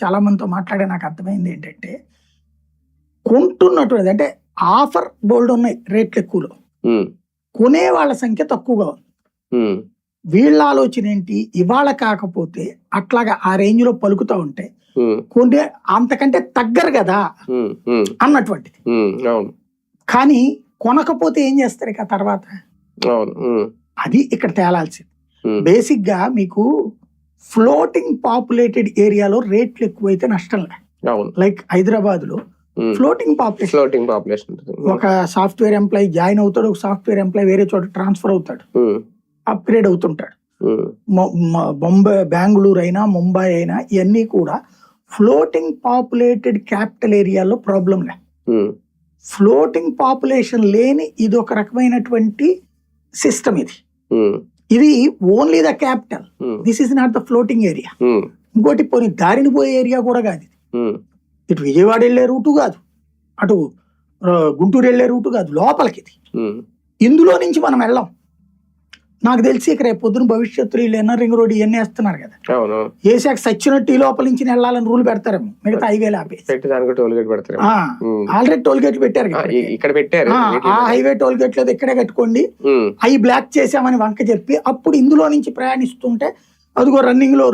చాలా మందితో మాట్లాడే నాకు అర్థమైంది ఏంటంటే, కొంటున్నటువంటి అంటే ఆఫర్ బోల్డ్ ఉన్నాయి రేట్లు ఎక్కువలో, కొనే వాళ్ళ సంఖ్య తక్కువగా ఉంది. వీళ్ళ ఆలోచన ఏంటి, ఇవాళ కాకపోతే అట్లాగా ఆ రేంజ్ లో పలుకుతా ఉంటే కొనే అంతకంటే తగ్గరు కదా అన్నటువంటిది. కానీ కొనకపోతే ఏం చేస్తారు ఇక తర్వాత, అది ఇక్కడ తేలాల్సింది. బేసిక్ గా మీకు ఫ్లోటింగ్ పాపులేటెడ్ ఏరియాలో రేట్లు ఎక్కువైతే నష్టం లే. లైక్ హైదరాబాద్ లో ఫ్లోటింగ్ పాపులేషన్, ఒక సాఫ్ట్వేర్ ఎంప్లాయీ జాయిన్ అవుతాడు, ఒక సాఫ్ట్వేర్ ఎంప్లాయీ వేరే చోట ట్రాన్స్ఫర్ అవుతాడు, అప్గ్రేడ్ అవుతుంటాడు. బెంగళూరు అయినా ముంబై అయినా ఇవన్నీ కూడా ఫ్లోటింగ్ పాపులేటెడ్ క్యాపిటల్ ఏరియాలో ప్రాబ్లం లే. ఫ్లోటింగ్ పాపులేషన్ లేని ఇది ఒక రకమైనటువంటి సిస్టమ్. ఇది only the capital, this is not the floating area. ఇంకోటి పోనీ దారిని పోయే ఏరియా కూడా కాదు ఇది. ఇటు విజయవాడ వెళ్ళే రూటు కాదు, అటు గుంటూరు వెళ్ళే రూటు కాదు, లోపలికి ఇది. ఇందులో నుంచి మనం వెళ్ళాం. నాకు తెలిసి ఇక్కడ రేపు పొద్దున భవిష్యత్తులో వీళ్ళు ఎన్ఆర్ రింగ్ రోడ్ ఇవన్నీ వేస్తున్నారు కదా, వేసాక సచ్చినట్టు ఈ లోపల నుంచి వెళ్ళాలని రూల్ పెడతారేమో, మిగతా హైవేలు ఆపేసి ఆల్రెడీ టోల్ గేట్లు పెట్టారు కదా. ఆ హైవే టోల్ గేట్ లేదు ఇక్కడే కట్టుకోండి, అవి బ్లాక్ చేసామని వంక చెప్పి అప్పుడు ఇందులో నుంచి ప్రయాణిస్తుంటే అదిగో రన్నింగ్ లో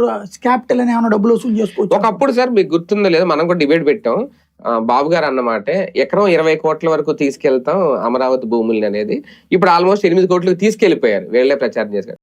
క్యాపిటల్ అని ఏమైనా డబ్బులు వసూలు చేసుకోవచ్చు. ఒకప్పుడు సార్ మీకు గుర్తుందో లేదో మనం కూడా డిబేట్ పెట్టాం, బాబు గారు అన్నమాట ఎకరం 20 కోట్ల వరకు తీసుకెళ్తాం అమరావతి భూముల్ని అనేది. ఇప్పుడు ఆల్మోస్ట్ 8 కోట్లకు తీసుకెళ్లిపోయారు, వీళ్ళే ప్రచారం చేశారు.